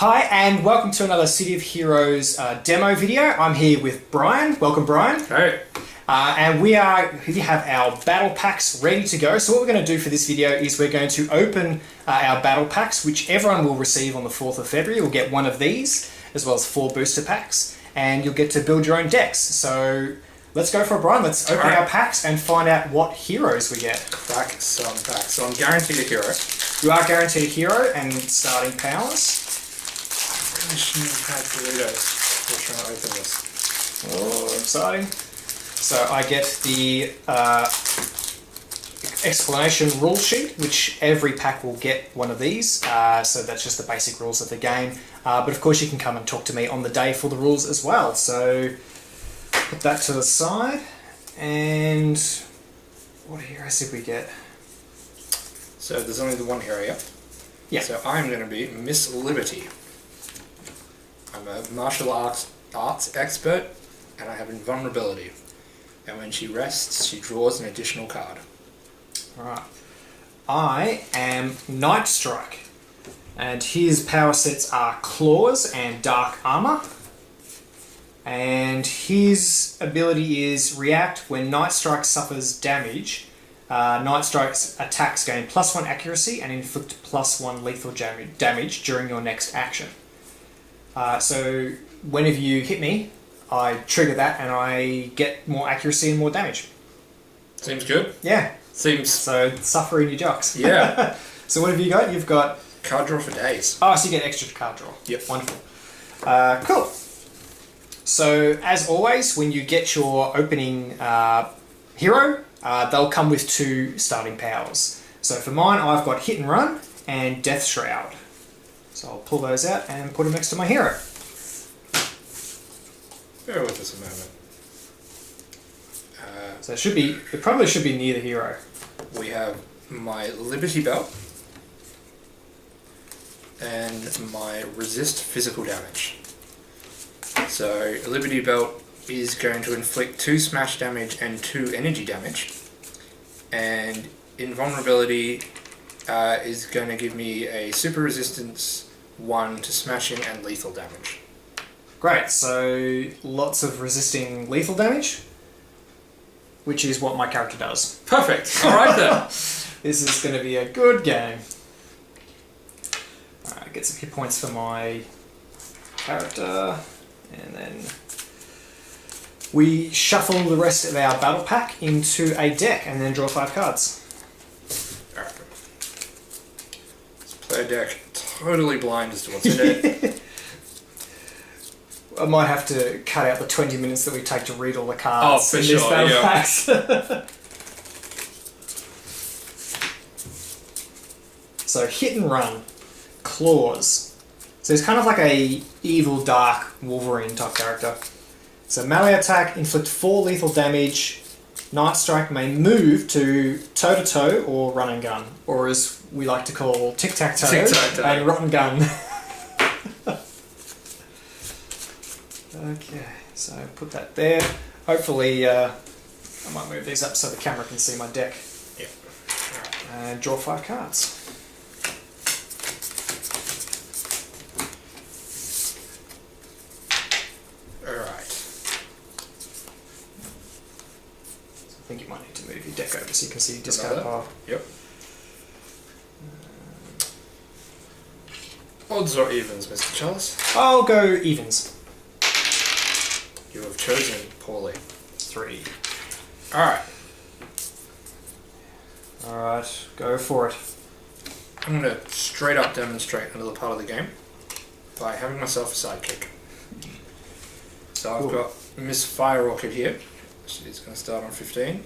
Hi and welcome to another City of Heroes demo video. I'm here with Bryan. Welcome, Bryan. Hey. And we have our battle packs ready to go. So what we're going to do for this video is we're going to open our battle packs, which everyone will receive on the 4th of February. You'll get one of these, as well as 4 booster packs, and you'll get to build your own decks. So let's go for it, Bryan. Let's open our packs and find out what heroes we get. Crack some packs. So I'm guaranteed a hero. You are guaranteed a hero and starting powers. I really shouldn't have had Doritos. We're trying to open this. Oh, exciting. So I get the explanation rule sheet, which every pack will get one of these. So that's just the basic rules of the game. But of course you can come and talk to me on the day for the rules as well. So put that to the side. And what heroes did we get? So there's only the one hero, yeah? Yeah. So I'm going to be Miss Liberty. I'm a martial arts expert, and I have invulnerability. And when she rests, she draws an additional card. Alright. I am Night Strike, and his power sets are Claws and Dark Armor. And his ability is React when Night Strike suffers damage. Night Strike's attacks gain +1 accuracy and inflict +1 lethal damage during your next action. So whenever you hit me, I trigger that and I get more accuracy and more damage. Seems good. Yeah. Seems... So suffer in your jocks. Yeah. So what have you got? You've got... Card draw for days. Oh, so you get extra card draw. Yep. Wonderful. Cool. So as always, when you get your opening hero, they'll come with 2 starting powers. So for mine, I've got Hit and Run and Death Shroud. So I'll pull those out and put them next to my hero. Bear with us a moment. So it probably should be near the hero. We have my Liberty Belt and my Resist Physical Damage. So Liberty Belt is going to inflict 2 smash damage and 2 energy damage, and Invulnerability is going to give me a super resistance 1 to smashing and lethal damage. Great, so lots of resisting lethal damage, which is what my character does. Perfect. All right then. This is going to be a good game. Alright, get some hit points for my character, and then we shuffle the rest of our battle pack into a deck and then draw 5 cards. Alright. Let's play a deck totally blind as to what's in it. I might have to cut out the 20 minutes that we take to read all the cards in these battle packs. So Hit and Run, Claws. So he's kind of like a evil, dark Wolverine type character. So melee attack, inflict 4 lethal damage. Night Strike may move to toe-to-toe or run and gun, or as we like to call tic-tac-toe and run and gun. Okay, so put that there. Hopefully, I might move these up so the camera can see my deck. Yeah. And draw 5 cards. I think you might need to move your deck over so you can see your discard pile. Yep. Odds or evens, Mr. Chalice? I'll go evens. You have chosen poorly. 3. Alright. Alright, go for it. I'm going to straight up demonstrate another part of the game by having myself a sidekick. So I've got Miss Fire Orchid here. She's going to start on 15.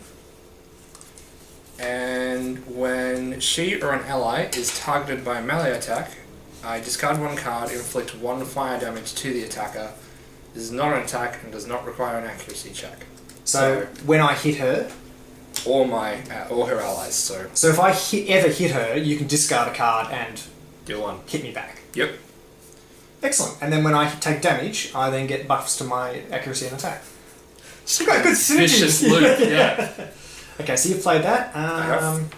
And when she or an ally is targeted by a melee attack, I discard 1 card, inflict 1 fire damage to the attacker. This is not an attack and does not require an accuracy check. So when I hit her... Or her allies, so... So if I ever hit her, you can discard a card and... Deal 1. Hit me back. Yep. Excellent. And then when I take damage, I then get buffs to my accuracy and attack. You've got good synergies. Vicious loop, yeah. Okay, so you've played that. I have.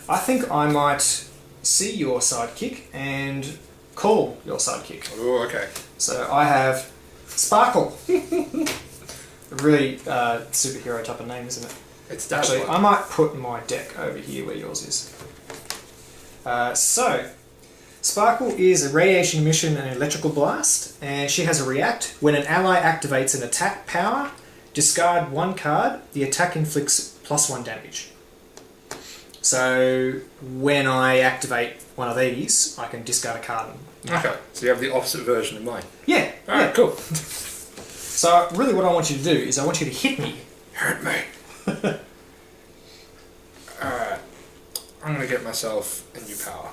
I think I might see your sidekick and call your sidekick. Oh, okay. So I have Sparkle. Really superhero type of name, isn't it? It's Actually, Dazzler. I might put my deck over here where yours is. So, Sparkle is a radiation emission and electrical blast, and she has a react. When an ally activates an attack power, discard one card, the attack inflicts +1 damage. So, when I activate one of these, I can discard a card. Okay, so you have the opposite version of mine. Yeah, Alright, cool. So, really what I want you to do is I want you to hit me. Hurt me. Alright. I'm gonna get myself a new power.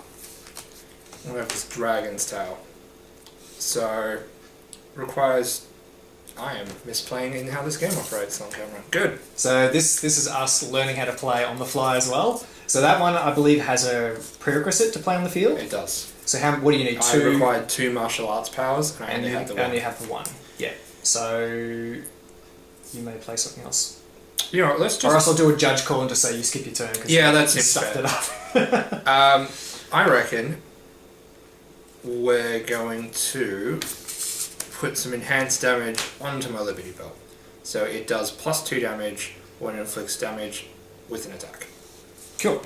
I'm gonna have this dragon's tail. So, requires... I am misplaying in how this game operates on camera. Good. So this is us learning how to play on the fly as well. So that one, I believe, has a prerequisite to play on the field. It does. So what do you need? I required 2 martial arts powers, and I only have the one. only have the one. Yeah. So you may play something else. You know what, let's just... Or else I'll do a judge call and just say you skip your turn. Cause Yeah, that you seems stuffed fair. it up. I reckon we're going to put some enhanced damage onto my Liberty Belt. So it does +2 damage when it inflicts damage with an attack. Cool.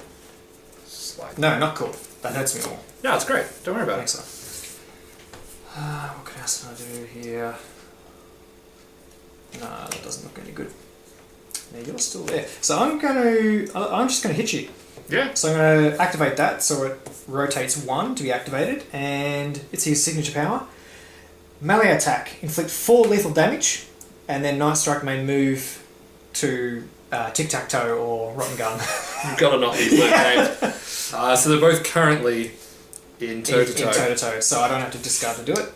Slide. No, not cool. That hurts me more. No, it's great. Don't worry I about think it. so. What else can I do here? Nah, that doesn't look any good. Now you're still there. So I'm just gonna hit you. Yeah. So I'm gonna activate that so it rotates 1 to be activated, and it's his signature power. Melee attack, inflict 4 lethal damage, and then Night Strike may move to Tic-Tac-Toe or Rotten Gun. You've got to not use that name. So they're both currently in toe-to-toe. In toe-to-toe, so I don't have to discard to do it.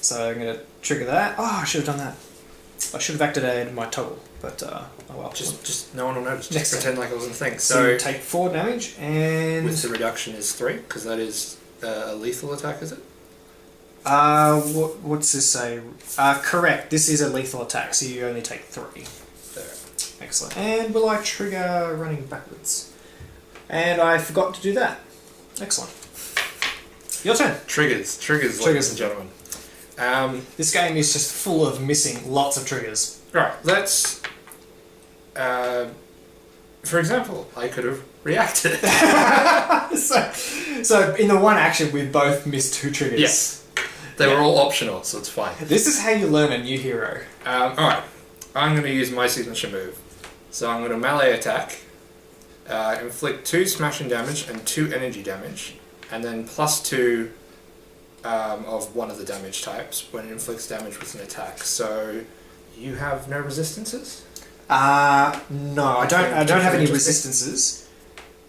So I'm going to trigger that. Oh, I should have done that. I should have activated my toggle, but oh well. Just no one will notice. Next Just pretend like it wasn't a thing. So you So take 4 damage, and... with the reduction is 3, because that is a lethal attack, is it? What's this say? Correct, this is a lethal attack, so you only take 3. There. Excellent. And will I trigger running backwards? And I forgot to do that. Excellent. Your turn. Triggers, ladies and gentlemen. This game is just full of missing lots of triggers. Right, let's... for example, I could have reacted. So in the one action, we both missed 2 triggers. Yes. They were all optional, so it's fine. This is how you learn a new hero. Alright, I'm going to use my signature move. So I'm going to melee attack, inflict 2 smashing damage and 2 energy damage, and then +2 of one of the damage types when it inflicts damage with an attack. So you have no resistances? No, I don't have any resistances.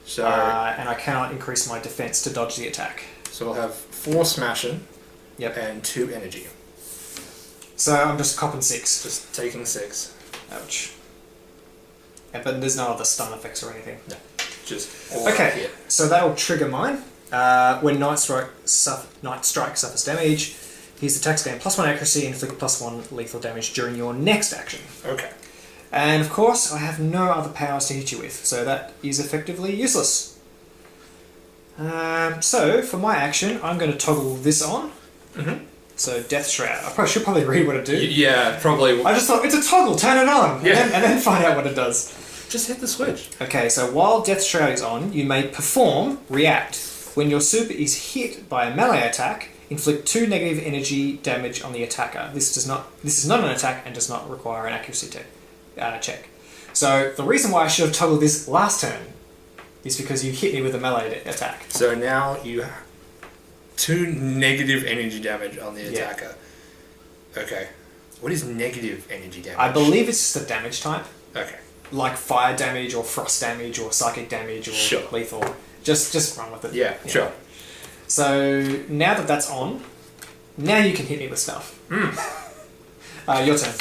So and I cannot increase my defense to dodge the attack. So I'll have 4 smashing Yep. and 2 energy. So I'm just copping 6. Just taking 6. Ouch. Yeah, but there's no other stun effects or anything. No, just all Okay, here. so that'll trigger mine. When Night Strike suffers damage, his attacks gain +1 accuracy and inflict +1 lethal damage during your next action. Okay. And of course, I have no other powers to hit you with, so that is effectively useless. So for my action, I'm going to toggle this on. Mm-hmm. So Death Shroud. I should probably read what it do. Yeah, probably. I just thought, it's a toggle, turn it on! Yeah. And then find out what it does. Just hit the switch. Okay, so while Death Shroud is on, you may perform React. When your super is hit by a melee attack, inflict 2 negative energy damage on the attacker. This is not an attack and does not require an accuracy check. So the reason why I should have toggled this last turn is because you hit me with a melee attack. So now you have 2 negative energy damage on the attacker. Okay. What is negative energy damage? I believe it's just a damage type. Okay. Like fire damage or frost damage or psychic damage or lethal. Just run with it. Yeah, sure. So now that that's on, now you can hit me with stuff. Your turn.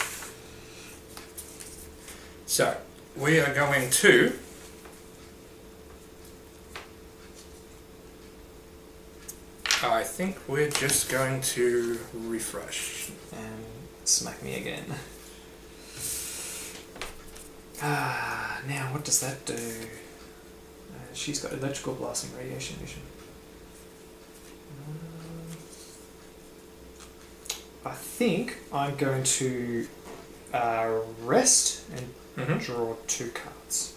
So, we are going to... I think we're just going to refresh. And smack me again. Now what does that do? She's got electrical blasting radiation vision. I think I'm going to rest and draw 2 cards.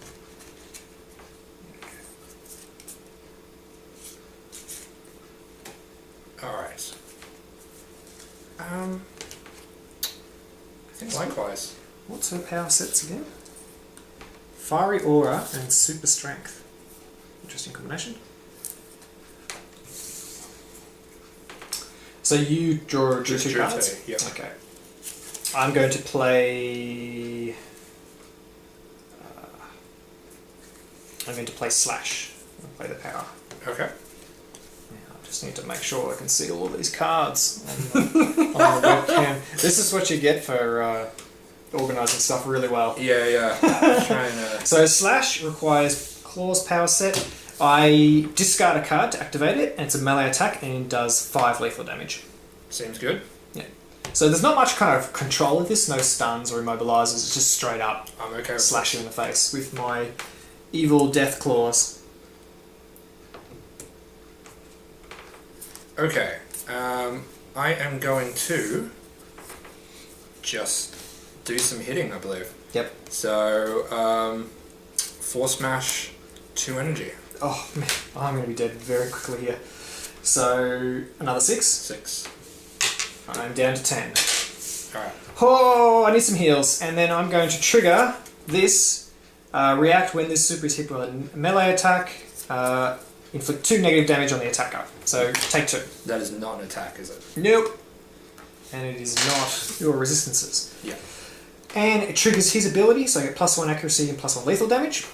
Alright. I think likewise. What's her power sets again? Fiery Aura and Super Strength. Interesting combination. So you drew 2 cards? Yeah. Okay. I'm going to play... I'm going to play Slash. I'll play the power. Okay. I just need to make sure I can see all of these cards on the webcam. This is what you get for organising stuff really well. Yeah. Trying to... So Slash requires Claw's power set. I discard a card to activate it, and it's a melee attack, and it does 5 lethal damage. Seems good. Yeah. So there's not much kind of control of this, no stuns or immobilizers, it's just straight up I'm okay with slash you in the face with my evil death claws. Okay. I am going to just do some hitting, I believe. Yep. So, Force Smash, 2 energy. Oh man, I'm going to be dead very quickly here. So, another 6. 6. I'm down to 10. Alright. Oh, I need some heals. And then I'm going to trigger this, react when this super is hit with a melee attack, inflict 2 negative damage on the attacker. So, take 2. That is not an attack, is it? Nope. And it is not your resistances. Yeah. And it triggers his ability, so I get +1 accuracy and +1 lethal damage.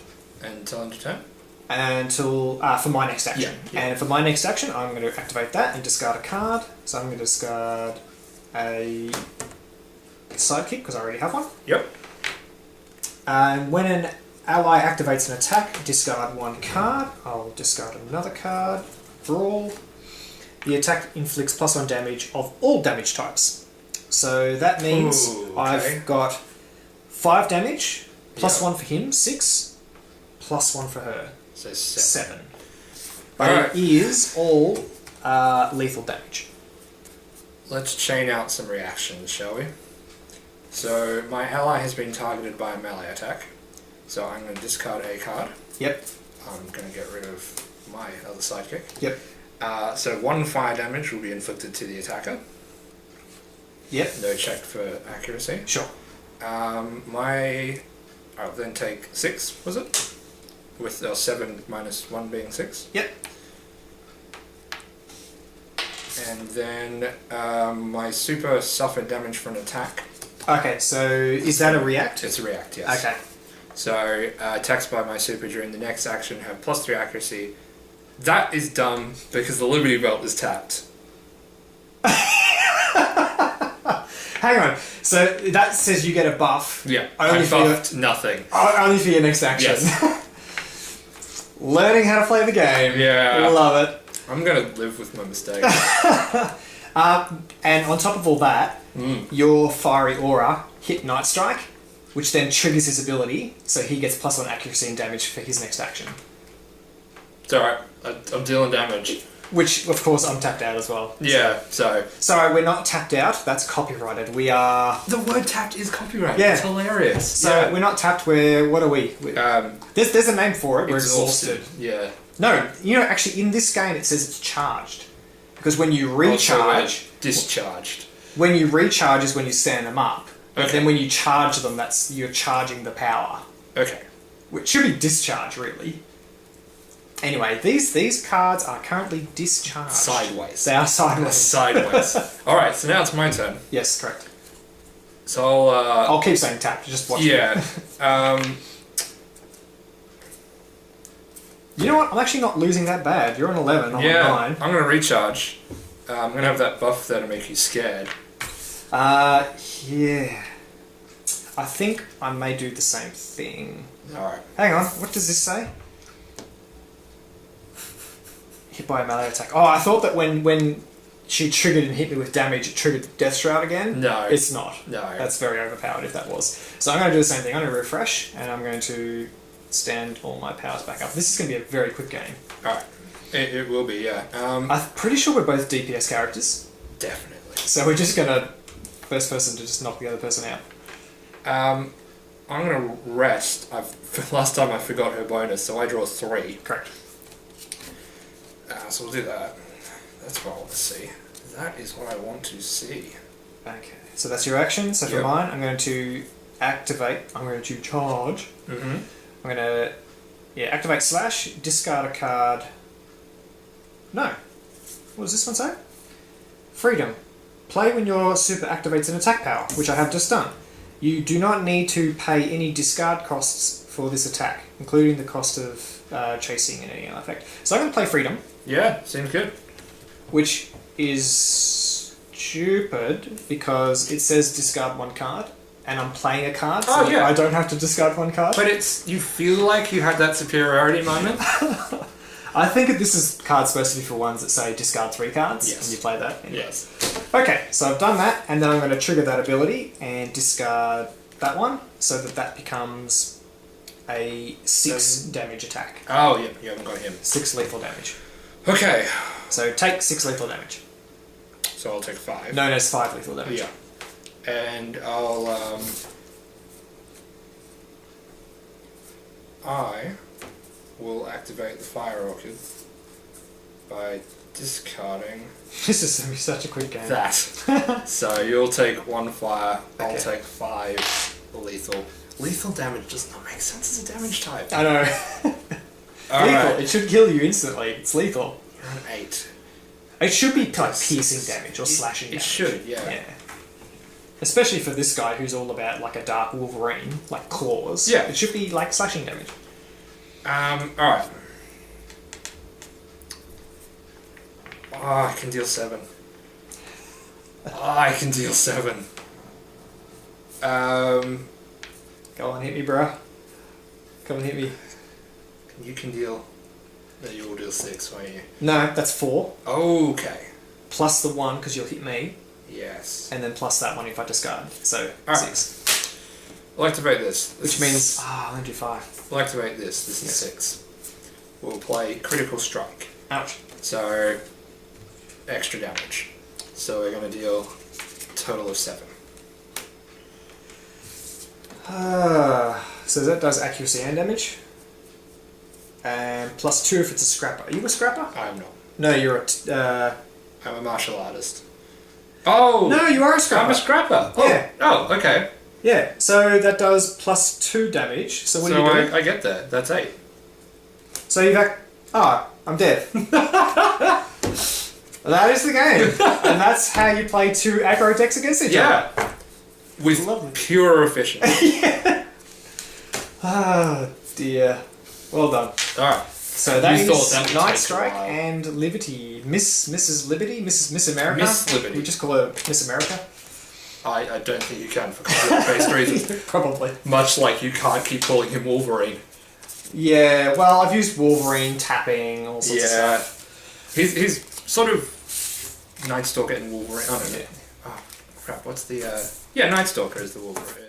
Until end of turn? Until for my next action. Yeah. And for my next action, I'm going to activate that and discard a card. So I'm going to discard a sidekick because I already have one. Yep. And when an ally activates an attack, discard 1 card. I'll discard another card. Brawl. The attack inflicts +1 damage of all damage types. So that means I've got 5 damage, +1 for him, 6, +1 for her. So 7. But it is all lethal damage. Let's chain out some reactions, shall we? So, my ally has been targeted by a melee attack. So I'm going to discard a card. Yep. I'm going to get rid of my other sidekick. Yep. So 1 fire damage will be inflicted to the attacker. Yep. No check for accuracy. Sure. I'll then take 6, was it? With 7 minus 1 being 6. Yep. And then my super suffered damage from an attack. Okay, so is that a react? It's a react, yes. Okay. So attacks by my super during the next action have +3 accuracy. That is dumb because the Liberty Belt is tapped. Hang on. So that says you get a buff. Yeah, Only I buffed nothing. Only for your next action. Yes. Learning how to play the game. Yeah. Love it. I'm going to live with my mistake. And on top of all that, your Fiery Aura hit Night Strike, which then triggers his ability, so he gets +1 accuracy and damage for his next action. It's alright, I'm dealing damage. Which, of course, I'm tapped out as well. Yeah, so... Sorry, we're not tapped out, that's copyrighted. We are... The word tapped is copyrighted. Yeah. It's hilarious. So we're not tapped, what are we? There's a name for it, we're exhausted. Yeah. No, actually in this game it says it's charged. Because when you recharge... discharged. When you recharge is when you stand them up. But Okay. then when you charge them, you're charging the power. Okay. Which should be discharge, really. Anyway, these cards are currently discharged. Sideways. They are sideways. Sideways. Alright, so now it's my turn. Yes, correct. So I'll keep saying tapped, just watch yeah. me. You know what? I'm actually not losing that bad. You're on 11, I'm on 9. I'm going to recharge. I'm going to have that buff there to make you scared. Yeah. I think I may do the same thing. Alright. Hang on, what does this say? Hit by a melee attack. Oh, I thought that when she triggered and hit me with damage, it triggered Death Shroud again. No. It's not. No. That's very overpowered if that was. So I'm going to do the same thing. I'm going to refresh, and I'm going to stand all my powers back up. This is going to be a very quick game. Alright. It will be, yeah. I'm pretty sure we're both DPS characters. Definitely. So we're just going to first person to just knock the other person out. I'm gonna rest. Last time I forgot her bonus, so I draw 3. Correct. So we'll do that. That's what I want to see. That is what I want to see. Okay, so that's your action. So for Yep. mine, I'm going to activate. I'm going to charge. Mm-hmm. I'm going to activate slash, discard a card. No. What does this one say? Freedom. Play when your super activates an attack power, which I have just done. You do not need to pay any discard costs for this attack, including the cost of chasing and any other effect. So I'm going to play Freedom, Yeah, seems good. which is stupid because it says discard 1 card, and I'm playing a card, so I don't have to discard 1 card. But you feel like you had that superiority moment. I think that this is card's supposed to be for ones that say discard 3 cards, Yes. and you play that. Anyway. Yes. Okay, so I've done that, and then I'm going to trigger that ability and discard that one, so that becomes a 6 damage attack. Oh, yeah, you haven't got him. 6 lethal damage. Okay. So take 6 lethal damage. So I'll take 5. Known as 5 lethal damage. Yeah. And I'll, I will activate the Fire Orchid by discarding This is going to be such a quick game. that. So you'll take 1 fire, I'll Okay. take 5 lethal. Lethal damage does not make sense as a damage type. I know. Lethal. Alright. It should kill you instantly. It's lethal. You're an 8. It should be like piercing damage or slashing It damage. should, yeah. Yeah. Especially for this guy who's all about like a dark Wolverine, like claws. Yeah. It should be like slashing damage. Alright. Oh, I can deal 7. I can deal 7. Go on, hit me, bruh. Come and hit me. You can deal... No, you will deal 6, won't you? No, that's 4. Okay. Plus the 1 because you'll hit me, Yes. and then plus that 1 if I discard. So Alright. 6. I'll activate this. Which means I'll only do 5. We'll activate this. This is 6. We'll play Critical Strike. Ouch. So, extra damage. So we're going to deal a total of 7. So that does accuracy and damage. And plus 2 if it's a scrapper. Are you a scrapper? I'm not. No, you're I'm a martial artist. Oh! No, you are a scrapper. I'm a scrapper. Yeah. Oh, okay. Yeah, so that does plus 2 damage. So what are you doing? I get there. That's 8. So you've I'm dead. That is the game. And that's how you play 2 aggro decks against each other. Yeah. With Lovely. pure efficiency. Yeah. Ah, dear. Well done. Alright. So that You is thought that would Night take a Strike while. and Liberty. Mrs. Liberty? Miss America? Miss Liberty. We just call her Miss America? I don't think you can for copyright-based reasons. Probably. Much like you can't keep calling him Wolverine. Yeah, well, I've used Wolverine, tapping, all sorts of stuff. He's sort of Night Stalker and Wolverine. I don't know. Yeah. Oh, crap. What's the... Yeah, Night Stalker is the Wolverine.